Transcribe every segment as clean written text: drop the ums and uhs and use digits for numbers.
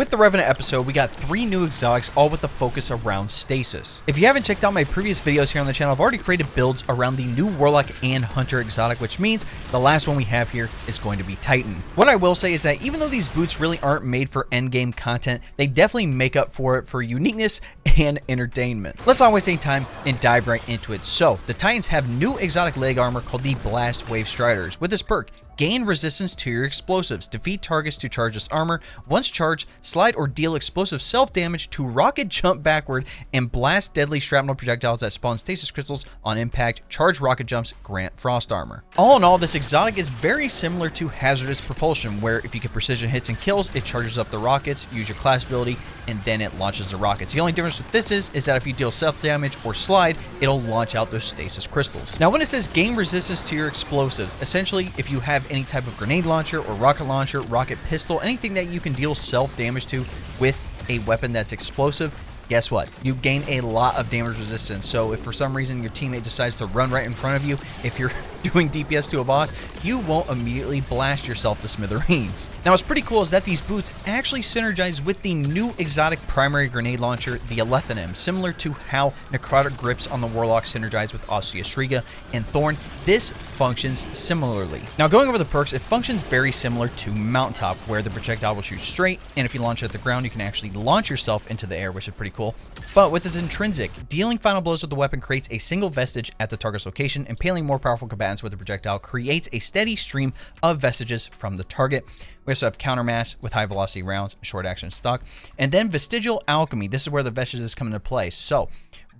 With the Revenant episode, we got 3 new exotics, all with the focus around Stasis. If you haven't checked out my previous videos here on the channel, I've already created builds around the new Warlock and Hunter exotic, which means the last one we have here is going to be Titan. What I will say is that even though these boots really aren't made for endgame content, they definitely make up for it for uniqueness and entertainment. Let's not waste any time and dive right into it. So, the Titans have new exotic leg armor called the Blastwave Striders. With this perk, gain resistance to your explosives, defeat targets to charge this armor, once charged, slide or deal explosive self-damage to rocket jump backward, and blast deadly shrapnel projectiles that spawn stasis crystals on impact, charge rocket jumps, grant frost armor. All in all, this exotic is very similar to hazardous propulsion, where if you get precision hits and kills, it charges up the rockets, use your class ability, and then it launches the rockets. The only difference with this is that if you deal self-damage or slide, it'll launch out those stasis crystals. Now, when it says gain resistance to your explosives, essentially, if you have any type of grenade launcher or rocket pistol, anything that you can deal self-damage to with a weapon that's explosive, guess what? You gain a lot of damage resistance. So if for some reason your teammate decides to run right in front of you, if you're doing DPS to a boss, you won't immediately blast yourself to smithereens. Now, what's pretty cool is that these boots actually synergize with the new exotic primary grenade launcher, the Alethonym, similar to how Necrotic Grips on the Warlock synergize with Osseous Shriga and Thorn. This functions similarly. Now, going over the perks, it functions very similar to Mountaintop, where the projectile will shoot straight, and if you launch it at the ground, you can actually launch yourself into the air, which is pretty cool. But with its intrinsic, dealing final blows with the weapon creates a single vestige at the target's location, impaling more powerful combatants with the projectile creates a steady stream of vestiges from the target. We also have countermass with high velocity rounds, short action stock, and then vestigial alchemy. This is where the vestiges come into play. So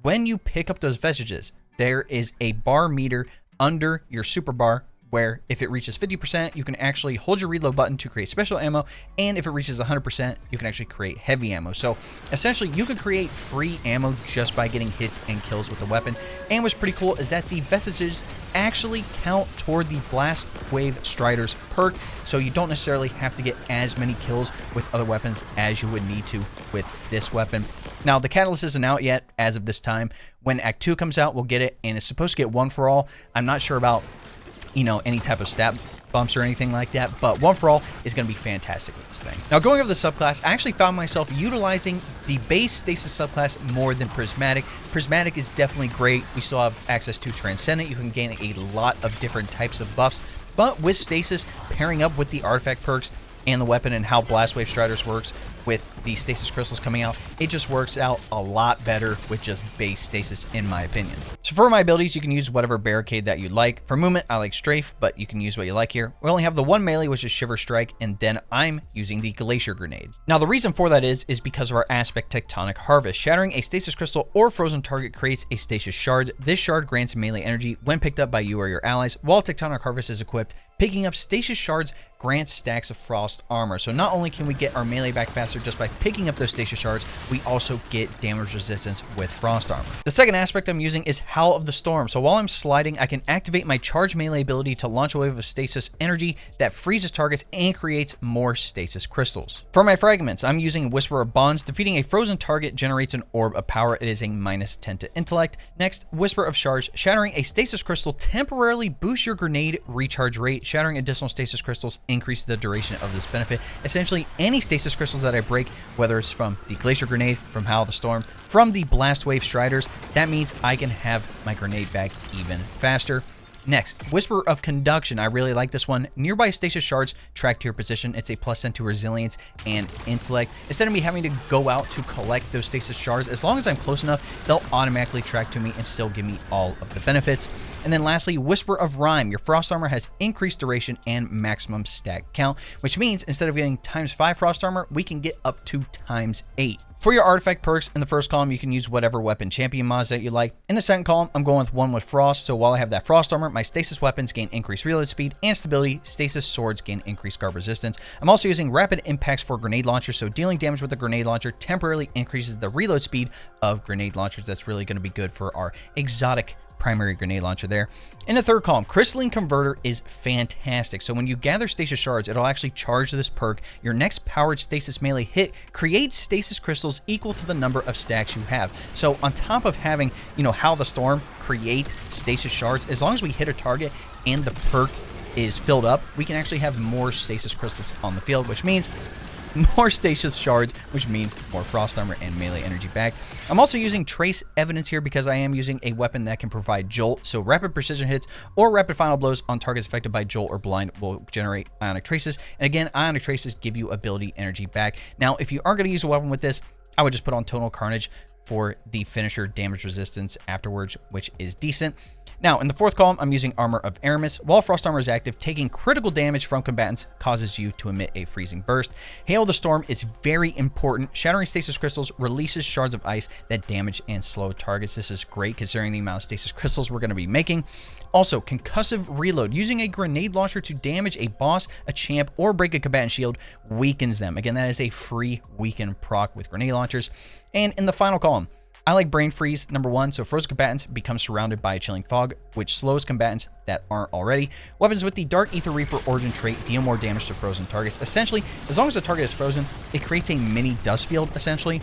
when you pick up those vestiges, there is a bar meter under your super bar, where if it reaches 50%, you can actually hold your reload button to create special ammo, and if it reaches 100%, you can actually create heavy ammo. So essentially, you can create free ammo just by getting hits and kills with the weapon. And what's pretty cool is that the vestiges actually count toward the Blastwave Striders perk, so you don't necessarily have to get as many kills with other weapons as you would need to with this weapon. Now, the catalyst isn't out yet as of this time. When Act 2 comes out, we'll get it, and it's supposed to get 1 for all. I'm not sure about any type of stat bumps or anything like that, but 1 for all is going to be fantastic with this thing. Now, going over the subclass, I actually found myself utilizing the base Stasis subclass more than Prismatic. Prismatic is definitely great. We still have access to Transcendent. You can gain a lot of different types of buffs, but with Stasis, pairing up with the artifact perks and the weapon and how Blastwave Striders works with the stasis crystals coming out, it just works out a lot better with just base stasis, in my opinion. So for my abilities, you can use whatever barricade that you like. For movement, I like strafe, but you can use what you like here. We only have the 1 melee, which is Shiver Strike, and then I'm using the Glacier Grenade. Now, the reason for that is because of our aspect Tectonic Harvest. Shattering a stasis crystal or frozen target creates a stasis shard. This shard grants melee energy when picked up by you or your allies. While Tectonic Harvest is equipped, picking up stasis shards grants stacks of frost armor. So not only can we get our melee back faster just by picking up those stasis shards, we also get damage resistance with frost armor. The second aspect I'm using is Howl of the Storm. So while I'm sliding, I can activate my charge melee ability to launch a wave of stasis energy that freezes targets and creates more stasis crystals. For my fragments, I'm using Whisper of Bonds. Defeating a frozen target generates an orb of power. It is a -10 to intellect. Next, Whisper of Charge. Shattering a stasis crystal temporarily boosts your grenade recharge rate. Shattering additional stasis crystals increase the duration of this benefit. Essentially, any stasis crystals that I break, whether it's from the Glacier Grenade, from Howl of the Storm, from the Blastwave Striders, that means I can have my grenade back even faster. Next, Whisper of Conduction. I really like this one. Nearby stasis shards track to your position. It's a +10 to resilience and intellect. Instead of me having to go out to collect those stasis shards, as long as I'm close enough, they'll automatically track to me and still give me all of the benefits. And then lastly, Whisper of Rhyme. Your frost armor has increased duration and maximum stack count, which means instead of getting ×5 frost armor, we can get up to ×8. For your artifact perks, in the first column, you can use whatever weapon champion mods that you like. In the second column, I'm going with one with frost, so while I have that frost armor, my stasis weapons gain increased reload speed and stability. Stasis swords gain increased guard resistance. I'm also using rapid impacts for grenade launchers, so dealing damage with a grenade launcher temporarily increases the reload speed of grenade launchers. That's really going to be good for our exotic primary grenade launcher there. In the third column, Crystalline Converter is fantastic. So when you gather stasis shards, it'll actually charge this perk. Your next powered stasis melee hit creates stasis crystals equal to the number of stacks you have. So on top of having, Howl the Storm create stasis shards, as long as we hit a target and the perk is filled up, we can actually have more stasis crystals on the field, which means more Stasis shards, which means more frost armor and melee energy back. I'm also using trace evidence here because I am using a weapon that can provide jolt, so rapid precision hits or rapid final blows on targets affected by jolt or blind will generate ionic traces. And again, ionic traces give you ability energy back. Now, if you aren't going to use a weapon with this, I would just put on Tonal Carnage for the finisher damage resistance afterwards, which is decent. Now, in the fourth column, I'm using Armor of Aramis. While Frost Armor is active, taking critical damage from combatants causes you to emit a freezing burst. Hail the Storm is very important. Shattering Stasis Crystals releases shards of ice that damage and slow targets. This is great considering the amount of Stasis Crystals we're going to be making. Also, Concussive Reload. Using a grenade launcher to damage a boss, a champ, or break a combatant shield weakens them. Again, that is a free weaken proc with grenade launchers. And in the final column, I like Brain Freeze, number 1, so frozen combatants become surrounded by a chilling fog, which slows combatants that aren't already. Weapons with the Dark Ether Reaper origin trait deal more damage to frozen targets. Essentially, as long as the target is frozen, it creates a mini dust field, essentially,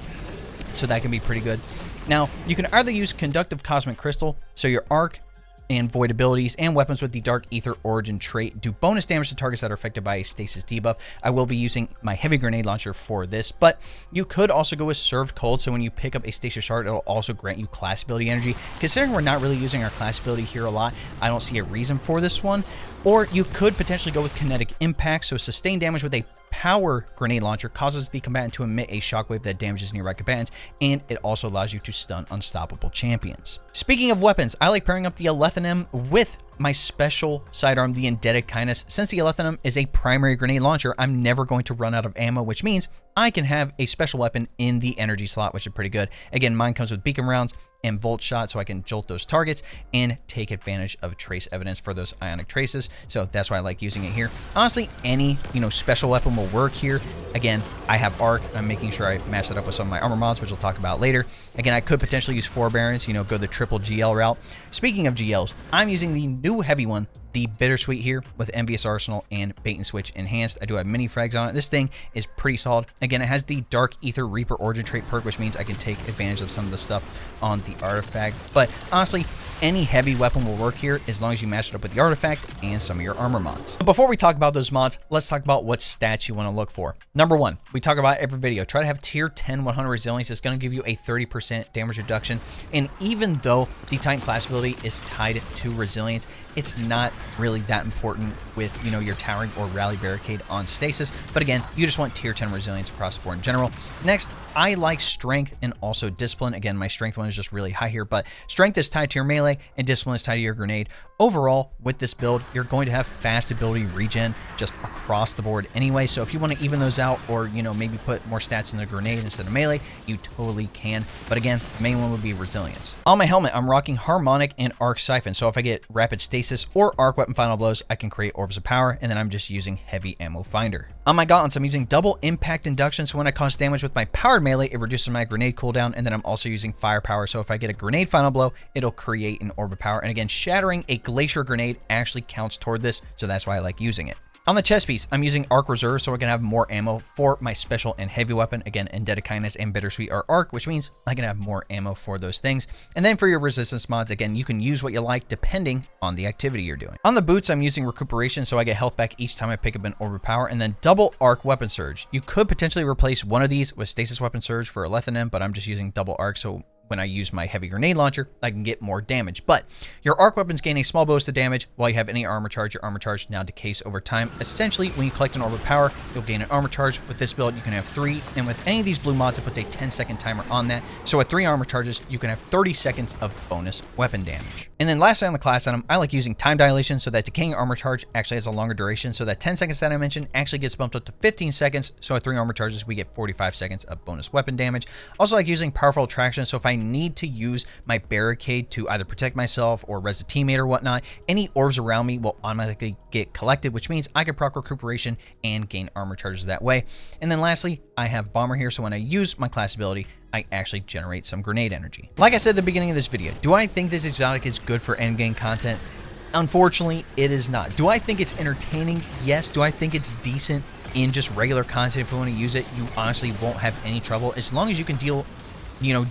so that can be pretty good. Now, you can either use Conductive Cosmic Crystal, so your arc and void abilities and weapons with the Dark Ether origin trait do bonus damage to targets that are affected by a stasis debuff. I will be using my heavy grenade launcher for this, but you could also go with Served Cold, so when you pick up a stasis shard, it'll also grant you class ability energy. Considering we're not really using our class ability here a lot, I don't see a reason for this one. Or you could potentially go with Kinetic Impact, so sustained damage with a power grenade launcher causes the combatant to emit a shockwave that damages nearby combatants, and it also allows you to stun unstoppable champions. Speaking of weapons, I like pairing up the Alethonym with my special sidearm, the Indebted Kindness. Since the Alethonym is a primary grenade launcher, I'm never going to run out of ammo, which means I can have a special weapon in the energy slot, which is pretty good. Again, mine comes with beacon rounds and volt shot, so I can jolt those targets and take advantage of trace evidence for those ionic traces. So that's why I like using it here. Honestly, any special weapon will work here. Again, I have arc. I'm making sure I match that up with some of my armor mods, which we'll talk about later. Again, I could potentially use Forbearance, go the triple GL route. Speaking of GLs, I'm using the new heavy one, the Bittersweet here with Envious Arsenal and Bait and Switch Enhanced. I do have mini frags on it. This thing is pretty solid. Again, it has the Dark Ether Reaper origin trait perk, which means I can take advantage of some of the stuff on the artifact. But honestly, any heavy weapon will work here as long as you match it up with the artifact and some of your armor mods. But before we talk about those mods, let's talk about what stats you want to look for. Number 1, we talk about every video. Try to have tier 10 100 resilience. It's going to give you a 30% damage reduction. And even though the Titan class ability is tied to resilience, it's not really that important with, your towering or rally barricade on stasis. But again, you just want tier 10 resilience across the board in general. Next, I like strength and also discipline. Again, my strength one is just really high here, but strength is tied to your melee and discipline is tied to your grenade. Overall, with this build, you're going to have fast ability regen just across the board anyway. So if you want to even those out or, maybe put more stats in the grenade instead of melee, you totally can. But again, the main one would be resilience. On my helmet, I'm rocking Harmonic and Arc Siphon. So if I get rapid stasis or arc weapon final blows, I can create orbs of power, and then I'm just using heavy ammo finder. On my gauntlets, I'm using double impact induction. So when I cause damage with my powered melee, it reduces my grenade cooldown, and then I'm also using firepower. So if I get a grenade final blow, it'll create an orb of power. And again, shattering a glacier grenade actually counts toward this, so that's why I like using it. On the chest piece, I'm using Arc Reserve so I can have more ammo for my special and heavy weapon. Again, Indebted Kindness and Bittersweet are arc, which means I can have more ammo for those things. And then for your resistance mods, again, you can use what you like depending on the activity you're doing. On the boots, I'm using Recuperation so I get health back each time I pick up an Orb of Power, and then double Arc Weapon Surge. You could potentially replace one of these with Stasis Weapon Surge for Alethonym, but I'm just using double Arc, so when I use my heavy grenade launcher, I can get more damage. But your arc weapons gain a small boost of damage while you have any armor charge. Your armor charge now decays over time. Essentially, when you collect an orb of power, you'll gain an armor charge. With this build, you can have 3, and with any of these blue mods, it puts a 10-second timer on that. So at 3 armor charges, you can have 30 seconds of bonus weapon damage. And then lastly on the class item, I like using Time Dilation so that decaying armor charge actually has a longer duration. So that 10 seconds that I mentioned actually gets bumped up to 15 seconds. So at 3 armor charges, we get 45 seconds of bonus weapon damage. Also like using Powerful Attraction, so if I need to use my barricade to either protect myself or res a teammate or whatnot, any orbs around me will automatically get collected, which means I can proc Recuperation and gain armor charges that way. And then lastly, I have Bomber here, so when I use my class ability, I actually generate some grenade energy. Like I said at the beginning of this video, do I think this exotic is good for endgame content? Unfortunately, it is not. Do I think it's entertaining? Yes. Do I think it's decent in just regular content? If you want to use it, you honestly won't have any trouble as long as you can deal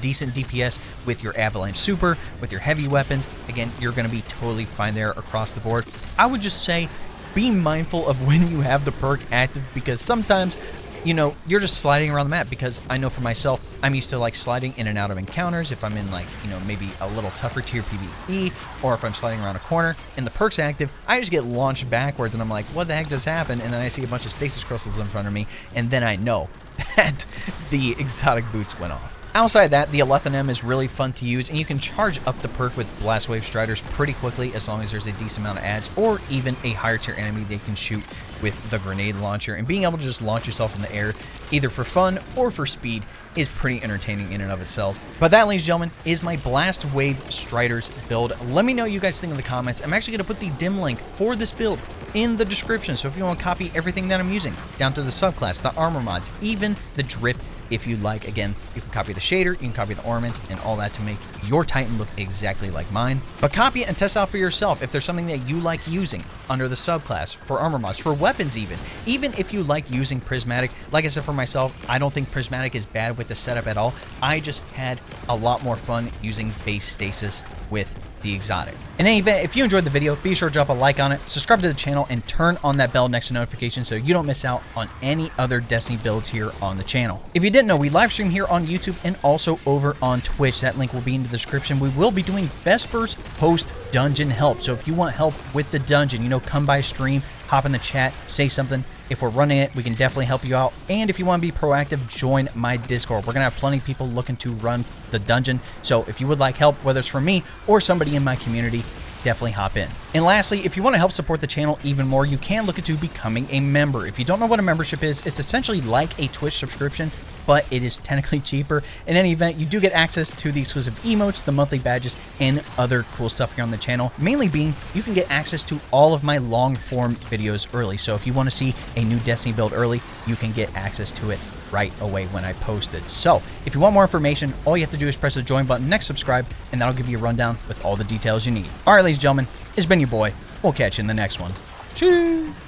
decent DPS with your Avalanche Super, with your heavy weapons. Again, you're going to be totally fine there across the board. I would just say be mindful of when you have the perk active, because sometimes you know, you're just sliding around the map, because I know for myself, I'm used to like sliding in and out of encounters if I'm in like, you know, maybe a little tougher tier PvE, or if I'm sliding around a corner and the perk's active, I just get launched backwards and I'm like, what the heck just happened? And then I see a bunch of stasis crystals in front of me, and then I know that the exotic boots went off. Outside of that, the Alethonym is really fun to use, and you can charge up the perk with Blastwave Striders pretty quickly as long as there's a decent amount of ads, or even a higher tier enemy they can shoot with the grenade launcher. And being able to just launch yourself in the air, either for fun or for speed, is pretty entertaining in and of itself. But that, ladies and gentlemen, is my Blastwave Striders build. Let me know what you guys think in the comments. I'm actually going to put the dim link for this build in the description, so if you want to copy everything that I'm using, down to the subclass, the armor mods, even the drip, if you'd like. Again, you can copy the shader, you can copy the ornaments, and all that to make your Titan look exactly like mine. But copy it and test out for yourself if there's something that you like using under the subclass, for armor mods, for weapons even. Even if you like using Prismatic, like I said for myself, I don't think Prismatic is bad with the setup at all. I just had a lot more fun using base Stasis with the exotic. In any event, if you enjoyed the video, be sure to drop a like on it, subscribe to the channel, and turn on that bell next to notification so you don't miss out on any other Destiny builds here on the channel. If you didn't know, we live stream here on YouTube and also over on Twitch. That link will be in the description. We will be doing Vesper's post-dungeon help. So if you want help with the dungeon, you know, come by stream, hop in the chat, say something. If we're running it, we can definitely help you out. And if you want to be proactive, join my Discord. We're going to have plenty of people looking to run the dungeon. So if you would like help, whether it's from me or somebody in my community, definitely hop in. And lastly, if you want to help support the channel even more, you can look into becoming a member. If you don't know what a membership is, it's essentially like a Twitch subscription, but it is technically cheaper. In any event, you do get access to the exclusive emotes, the monthly badges, and other cool stuff here on the channel. Mainly being, you can get access to all of my long form videos early. So if you want to see a new Destiny build early, you can get access to it right away when I post it. So if you want more information, all you have to do is press the join button, next subscribe, and that'll give you a rundown with all the details you need. All right, ladies and gentlemen, it's been your boy. We'll catch you in the next one. Cheers.